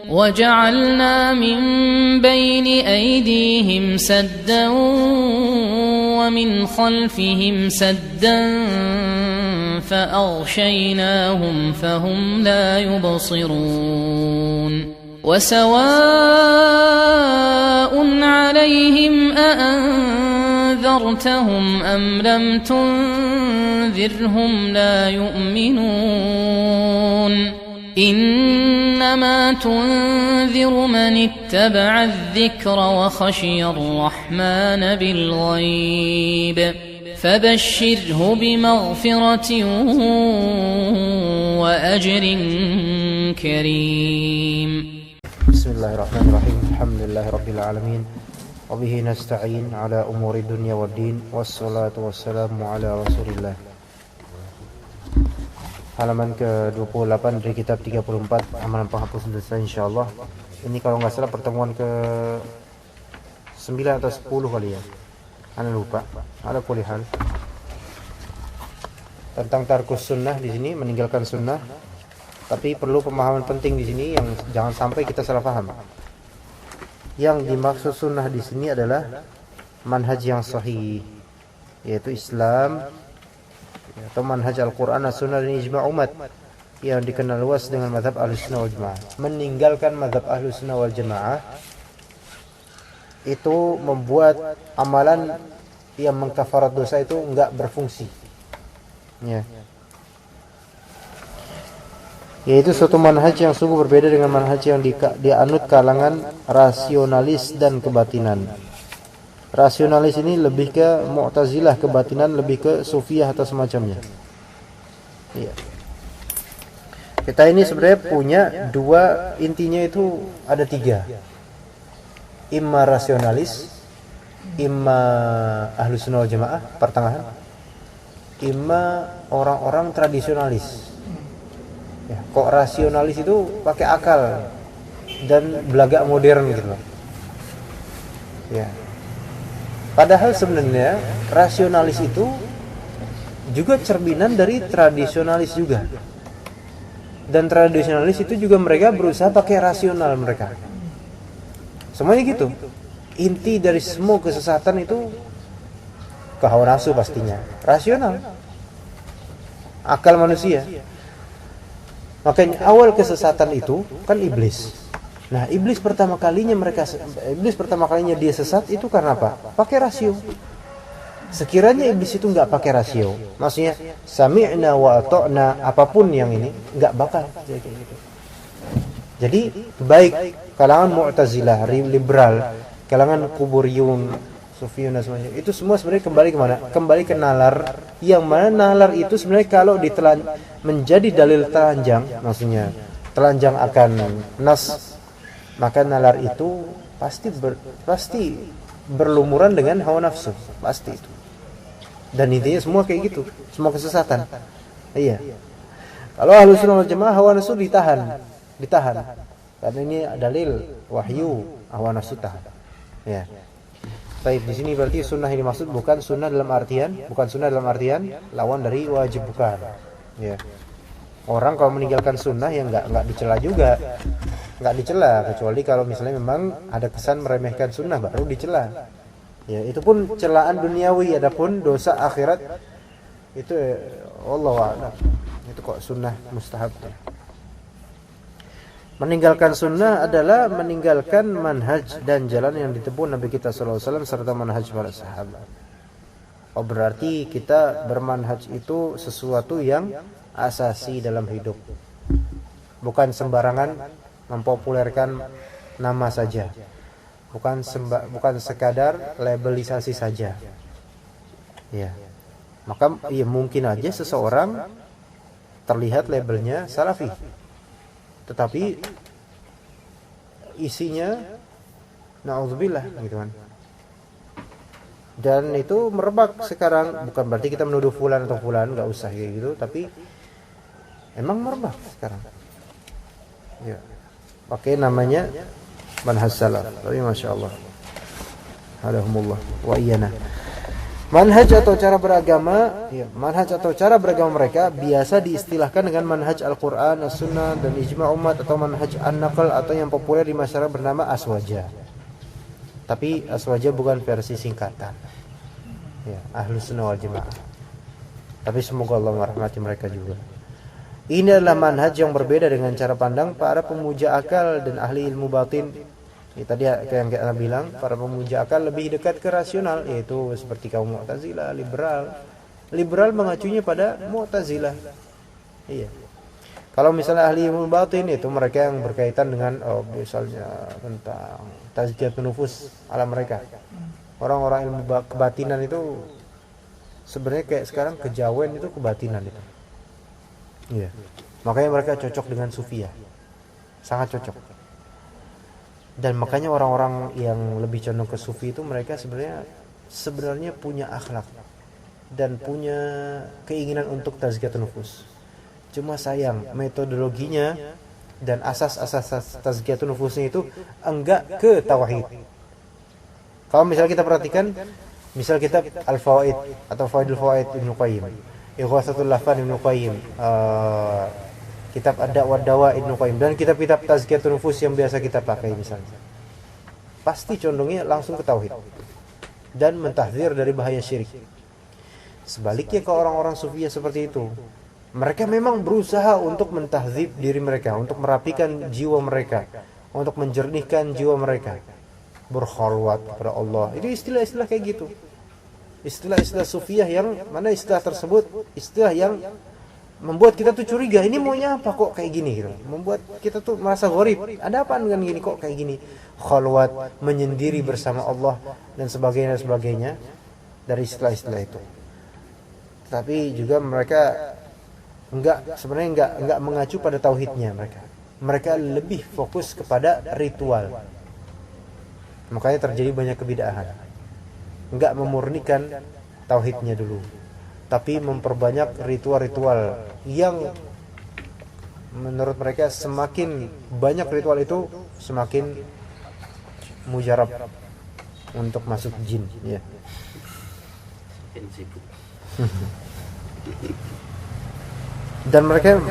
وجعلنا من بين أيديهم سدا ومن خلفهم سدا فأغشيناهم فهم لا يبصرون وسواء عليهم أأنذرتهم أم لم تنذرهم لا يؤمنون إنما تنذر من اتبع الذكر وخشي الرحمن بالغيب فبشره بمغفرة وأجر كريم. بسم الله الرحمن الرحيم. الحمد لله رب العالمين وبه نستعين على أمور الدنيا والدين والصلاة والسلام على رسول الله. Halaman ke-28 dari kitab 34 amalan penghapus dosa insyaallah. Ini kalau nggak salah pertemuan ke-9 atau 10 kali ya. Ana lupa. Ada kulihan. Tentang tarkus sunnah di sini, meninggalkan sunnah. Tapi perlu pemahaman penting di sini yang jangan sampai kita salah paham. Yang dimaksud sunnah di sini adalah manhaj yang sahih, yaitu Islam atau manhaj Al-Quran, As-Sunnah dan Ijma' umat yang dikenal luas dengan mazhab Ahlus-Sunnah wal Jamaah. Meninggalkan mazhab Ahlus-Sunnah wal Jamaah itu membuat amalan yang mengkafarat dosa itu enggak berfungsi. Ya. Yaitu suatu manhaj yang sungguh berbeda dengan manhaj yang dianut kalangan rasionalis dan kebatinan. Rasionalis ini lebih ke Mu'tazilah, kebatinan lebih ke Sufiyah atau semacamnya. Iya. Kita ini sebenarnya punya dua, intinya itu ada tiga. Imma rasionalis, imma Ahlus Sunnah wal Jamaah, pertengahan. Imma orang-orang tradisionalis. Ya, kok rasionalis itu pakai akal dan belagak modern gitu loh. Ya. Padahal sebenarnya rasionalis itu juga cerminan dari tradisionalis juga. Dan tradisionalis itu juga mereka berusaha pakai rasional mereka. Semuanya gitu. Inti dari semua kesesatan itu hawa nafsu pastinya. Rasional. Akal manusia. Makanya awal kesesatan itu kan iblis. Nah, iblis pertama kalinya dia sesat itu karena apa? Pakai rasio. Sekiranya iblis itu enggak pakai rasio, maksudnya sami'na wa ata'na, apapun yang ini enggak bakal kayak gitu. Jadi baik kalangan Mu'tazilah, liberal, kalangan kuburiyun, Sufiyun dan semacamnya, itu semua sebenarnya kembali ke mana? Kembali ke nalar, yang mana nalar itu sebenarnya kalau menjadi dalil telanjang, maksudnya telanjang akan nas, maka nalar itu pasti berlumuran dengan hawa nafsu, pasti itu. Dan intinya semua kayak gitu, semua kesesatan. Iya. Kalau Ahlus Sunnah wal Jamaah hawa nafsu ditahan. Karena ini dalil wahyu, hawa nafsu tahan. Ya. Baik, di sini berarti sunnah ini maksud bukan sunnah dalam artian lawan dari wajib, bukan. Ya. Orang kalau meninggalkan sunnah ya enggak dicela juga. Enggak dicela, kecuali kalau misalnya memang ada kesan meremehkan sunnah baru dicela. Ya, itu pun celaan duniawi. Adapun dosa akhirat itu wallahu a'lam. Itu kok sunnah mustahab. Meninggalkan sunnah adalah meninggalkan manhaj dan jalan yang ditempuh Nabi kita sallallahu alaihi wasallam serta manhaj para sahabat. Oh, berarti kita bermanhaj itu sesuatu yang asasi dalam hidup. Bukan sembarangan mempopulerkan nama saja. Bukan sekadar labelisasi saja. Ya. Maka ya mungkin aja seseorang terlihat labelnya salafi, tetapi isinya na'udzubillah gitu kan. Dan itu merebak sekarang, bukan berarti kita menuduh fulan atau fulan, enggak usah kayak gitu, tapi emang merebak sekarang. Ya. Pakai namanya manhaj salaf. Tapi masyaallah. Alhamdulillah wa iyana. Manhaj atau cara beragama, ya, manhaj atau cara beragama mereka biasa diistilahkan dengan manhaj Al-Quran, As-Sunnah, dan ijma' umat, atau manhaj An-Naql, atau yang populer di masyarakat bernama Aswaja. Tapi Aswaja bukan versi singkatan, ya, Ahlus Sunnah wal Jamaah. Tapi semoga Allah merahmati mereka juga. Ini adalah manhaj yang berbeda dengan cara pandang para pemuja akal dan ahli ilmu batin. Ya, tadi yang kita bilang, para pemuja akal lebih dekat ke rasional, yaitu seperti kaum Mu'tazilah, liberal. Liberal mengacunya pada Mu'tazilah. Iya. Kalau misalnya ahli ilmu batin, itu mereka yang berkaitan dengan misalnya tentang tazkiyatun nufus ala mereka. Orang-orang ilmu kebatinan itu sebenarnya kayak sekarang kejawen itu kebatinan itu. Iya. Makanya mereka cocok dengan sufiyah. Sangat cocok. Dan makanya orang-orang yang lebih condong ke sufi itu mereka sebenarnya punya akhlak dan punya keinginan untuk tazkiyatun nufus. Cuma sayang metodologinya dan asas-asas tazkiyatun nufusnya itu enggak ke tauhid. Kalau misalnya kita perhatikan, misal kitab Al-Fawaid atau Fawaidul Fawaid Ibnu Qayyim, Ighatsatul Lahfan Ibnu Qayyim, kitab Ad-Da'wa Dawa Ibnu Qayyim, dan kitab-kitab tazkiyatun nufus yang biasa kita pakai misalnya, pasti condongnya langsung ke tauhid dan mentahdzir dari bahaya syirik. Sebaliknya ke orang-orang sufiyah seperti itu, mereka memang berusaha untuk mentahdzib diri mereka, untuk merapikan jiwa mereka, untuk menjernihkan jiwa mereka, berkhalwat kepada Allah. Itu istilah-istilah kayak gitu, istilah-istilah sufiyah yang mana istilah tersebut istilah yang membuat kita tuh curiga, ini maunya apa kok kayak gini gitu. Membuat kita tuh merasa gharib. Ada apa dengan gini kok kayak gini? Khalwat, menyendiri bersama Allah dan sebagainya dari istilah-istilah itu. Tapi juga mereka sebenarnya enggak mengacu pada tauhidnya mereka. Mereka lebih fokus kepada ritual. Makanya terjadi banyak kebid'ahan. Enggak memurnikan tauhidnya dulu, tapi memperbanyak ritual-ritual yang menurut mereka semakin banyak ritual itu semakin mujarab untuk masuk jin, ya. Dan mereka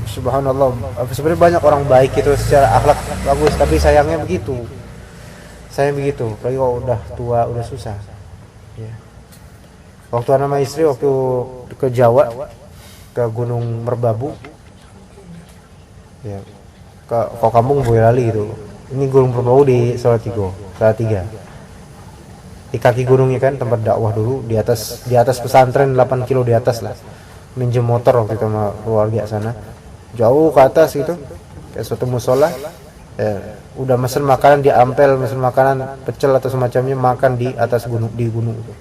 subhanallah, sebenarnya banyak orang baik itu secara akhlak bagus, tapi sayangnya begitu. Apalagi kalau udah tua, udah susah, ya. Waktu anak sama istri waktu ke Jawa, ke Gunung Merbabu, ya, ke kampung Boyolali gitu. Ini Gunung Merbabu di Salatiga. Di kaki gunungnya kan tempat dakwah dulu, di atas pesantren 8 kilo di atas lah. Minjem motor waktu itu sama keluarga sana. Jauh ke atas gitu, kayak suatu musola. Ya, udah mesen makanan di ampel, mesen makanan pecel atau semacamnya, makan di atas gunung, di gunung itu.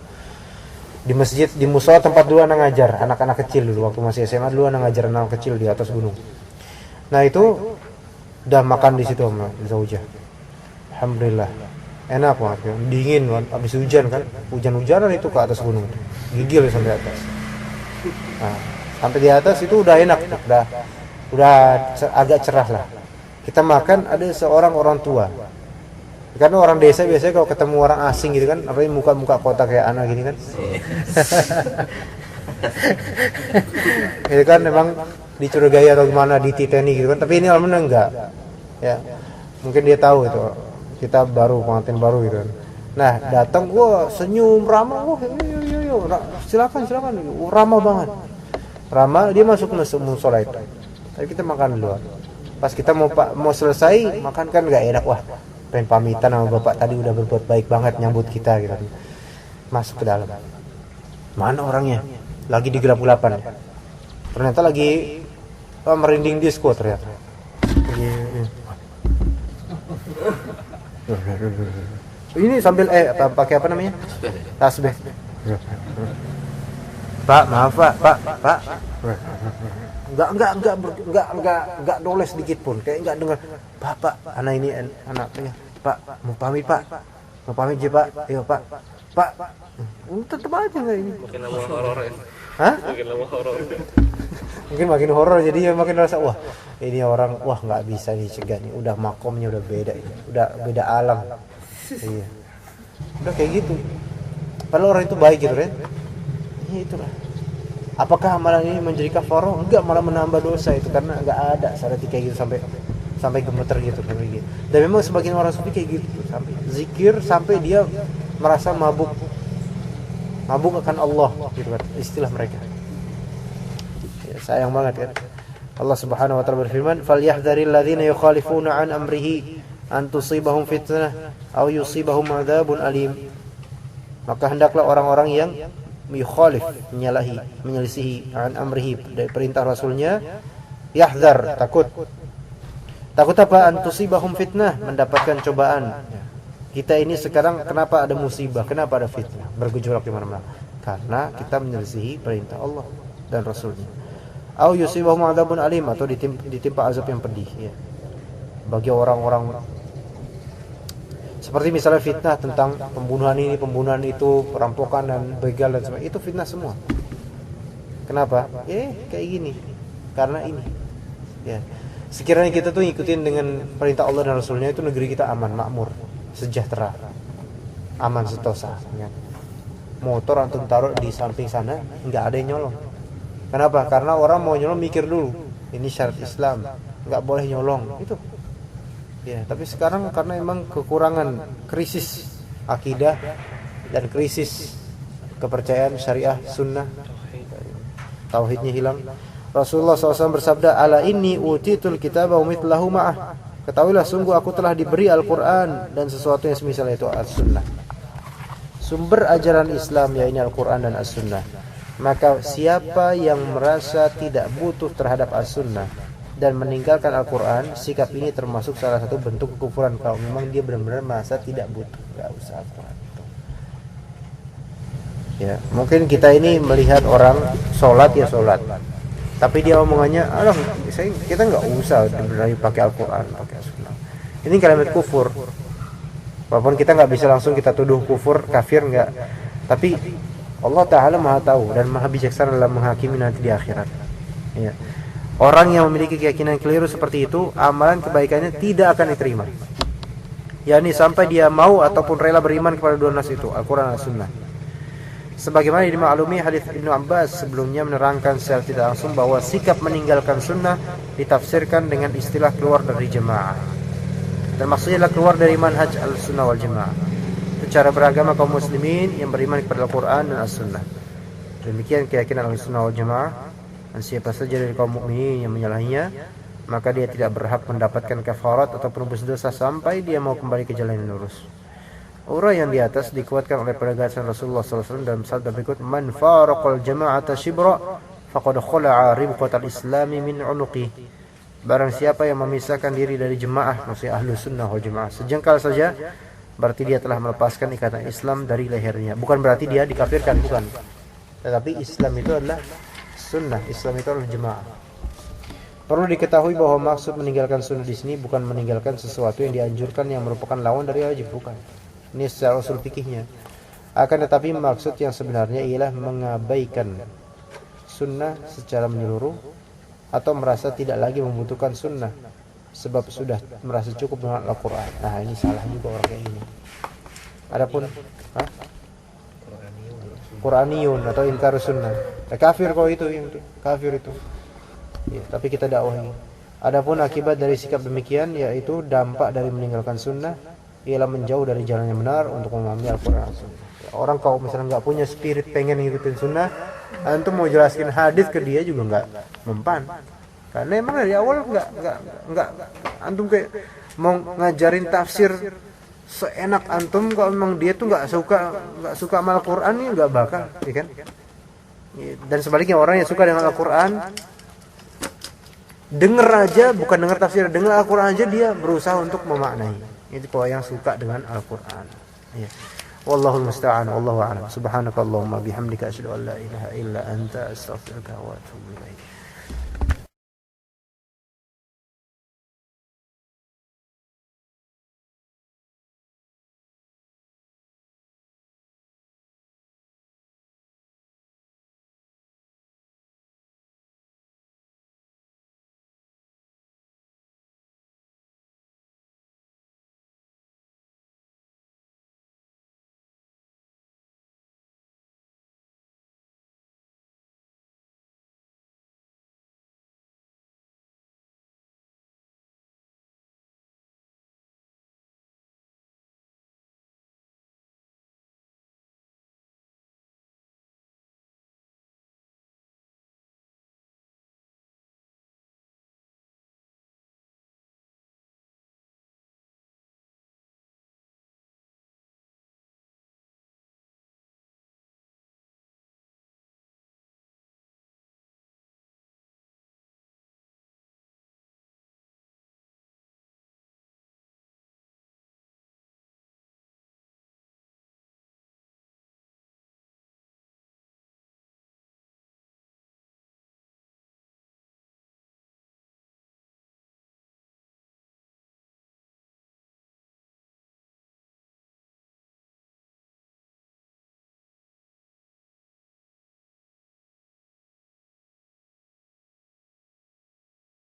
Di masjid, di musola tempat dulu anak ngajar, anak-anak kecil dulu waktu masih SMA, dulu anak ngajar anak kecil di atas gunung. Nah itu udah makan di situ sama Zaujah. Alhamdulillah enak banget ya. Dingin kan, habis hujan kan, hujan-hujanan itu ke atas gunung, gigil sampai atas. Nah, sampai di atas itu udah enak, udah agak cerah lah. Kita makan, ada seorang orang tua. Karena orang desa biasanya kalau ketemu orang asing gitu kan, apalagi muka-muka kota kayak anak gini kan. Itu kan memang dicurigai atau gimana, dititeni gitu kan. Tapi ini alhamdulillah enggak. Ya. Mungkin dia tahu itu kita baru pengantin baru gitu kan. Nah, datang gua senyum ramah, wah yo silakan. Ramah banget. Ramah, dia masuk musola itu. Tapi kita makan dulu. Pas kita mau selesai makan kan enggak enak, wah. Pengen pamitan sama bapak tadi udah berbuat baik banget nyambut kita gitu. Masuk ke dalam. Mana orangnya? Lagi di gelap-gelapan. Ternyata lagi merinding disco ternyata. Ini sambil pakai apa namanya? Tasbih. Pak, maaf Pak. Enggak doleh sedikit pun, kayak enggak dengar. Pak, anak ini anaknya. Pak, mau pamit Pak. Mau pamit aja Pak. Ayo Pak. Tetep aja enggak ini. Makin lama horor ya. Hah? Makin lama horor. Mungkin makin horor jadi ya makin rasa wah, ini orang enggak bisa dicegah nih. Udah makomnya udah beda ini. Udah beda alam. Iya. Udah kayak gitu. Padahal orang itu baik gitu kan. Ya itulah. Apakah amalan ini menjadi kafarah? Enggak, malah menambah dosa itu, karena enggak ada syarat kayak gitu sampai gemeter gitu kan gitu. Dan memang sebagian orang sufi kayak gitu, sampai zikir sampai dia merasa mabuk akan Allah gitu kan istilah mereka. Ya, sayang banget kan. Allah Subhanahu wa taala berfirman, "Falyahdharil ladzina yukhalifuna an amrihi an tusibahum fitnah aw yusibahum adzabun alim." Maka hendaklah orang-orang yang yukhalif, menyelisihi an amrihi, dari perintah Rasulnya, yahdhar, takut apa? An tusibahum fitnah, mendapatkan cobaan. Kita ini sekarang kenapa ada musibah, kenapa ada fitnah bergejolak di mana-mana? Karena kita menyelisihi perintah Allah dan Rasulnya. Au yusibahum adzabun alim, atau ditimpa azab yang pedih ya. Bagi orang-orang seperti misalnya fitnah tentang pembunuhan ini, pembunuhan itu, perampokan dan begal dan sebagainya, itu fitnah semua. Kenapa? Kayak gini. Karena ini. Ya. Sekiranya kita tuh ngikutin dengan perintah Allah dan Rasulnya, itu negeri kita aman, makmur, sejahtera, aman sentosa. Ya. Motor antum taruh di samping sana, nggak ada yang nyolong. Kenapa? Karena orang mau nyolong mikir dulu. Ini syarat Islam, nggak boleh nyolong. Itu. Ya, tapi sekarang karena emang kekurangan, krisis akidah dan krisis kepercayaan syariah sunnah, tauhidnya hilang. Rasulullah SAW bersabda, "Ala inni utitul kitaba wa mithlahu ma'ah." Ketahuilah, sungguh aku telah diberi Al-Quran dan sesuatu yang semisal itu As-Sunnah. Sumber ajaran Islam ya ini Al-Quran dan As-Sunnah. Maka siapa yang merasa tidak butuh terhadap As-Sunnah dan meninggalkan Al-Quran, sikap ini termasuk salah satu bentuk kekufuran. Kalau memang dia benar-benar merasa tidak butuh, nggak usah Al-Quran. Ya, mungkin kita ini melihat orang sholat ya sholat, tapi dia omongannya, kita nggak usah berani pakai Al-Quran, pakai As-Sunnah. Ini kalimat kufur. Walaupun kita nggak bisa langsung kita tuduh kufur, kafir nggak, tapi Allah Ta'ala maha tahu dan maha bijaksana dalam menghakimi nanti di akhirat. Ya. Orang yang memiliki keyakinan keliru seperti itu, amalan kebaikannya tidak akan diterima. yakni sampai dia mau ataupun rela beriman kepada dua nas itu, Al-Quran dan As-Sunnah. Sebagaimana dimaklumi hadis Ibnu Abbas sebelumnya menerangkan secara tidak langsung bahwa sikap meninggalkan sunnah ditafsirkan dengan istilah keluar dari jemaah. Dan maksudnya adalah keluar dari manhaj al-sunnah wal jemaah. Itu cara beragama kaum muslimin yang beriman kepada Al-Quran dan As-Sunnah. Demikian keyakinan al-sunnah wal jemaah. Dan siapa saja dari kaum mukminin yang menyalahinya, maka dia tidak berhak mendapatkan kafarat atau penebus dosa sampai dia mau kembali ke jalan yang lurus. Uraian yang di atas dikuatkan oleh penegasan Rasulullah SAW dalam sabda berikut, "Man faraqal jama'ata shibra faqad khala'a ribqatal islami min 'unuqi." Barang siapa yang memisahkan diri dari jemaah, maksudnya ahlu sunnah wal jemaah, sejengkal saja, berarti dia telah melepaskan ikatan Islam dari lehernya. Bukan berarti dia dikafirkan, bukan. Tetapi Islam itu adalah sunnah, Islam itu adalah jemaah. Perlu diketahui bahwa maksud meninggalkan sunnah di sini bukan meninggalkan sesuatu yang dianjurkan yang merupakan lawan dari wajib, bukan. Ini secara usul fikihnya. Akan tetapi maksud yang sebenarnya ialah mengabaikan sunnah secara menyeluruh atau merasa tidak lagi membutuhkan sunnah sebab sudah merasa cukup dengan Al-Quran. Nah, ini salah juga orang kayak gini. Adapun Quraniyun atau inkar sunnah, kafir kok itu, yang kafir itu. Ya, tapi kita dakwahi. Adapun akibat dari sikap demikian, yaitu dampak dari meninggalkan sunnah, ialah menjauh dari jalan yang benar untuk memahami Al-Quran. Orang kalau misalnya nggak punya spirit pengen ngikutin sunnah, antum mau jelaskan hadis ke dia juga nggak mempan. Karena emang dari awal nggak antum kayak mau ngajarin tafsir seenak antum, kalau memang dia tuh nggak suka sama Al-Quran, ini nggak bakal, ya kan? Dan sebaliknya orang yang suka dengan Al-Quran, denger aja, bukan denger tafsir, denger Al-Quran aja dia berusaha untuk memaknai. Itu kalau yang suka dengan Al-Quran. Ya. Wallahul musta'an, wallahu a'lam. Subhanakallahumma bihamdika asyhadu an la ilaha illa anta astaghfiruka wa atubu ilaik.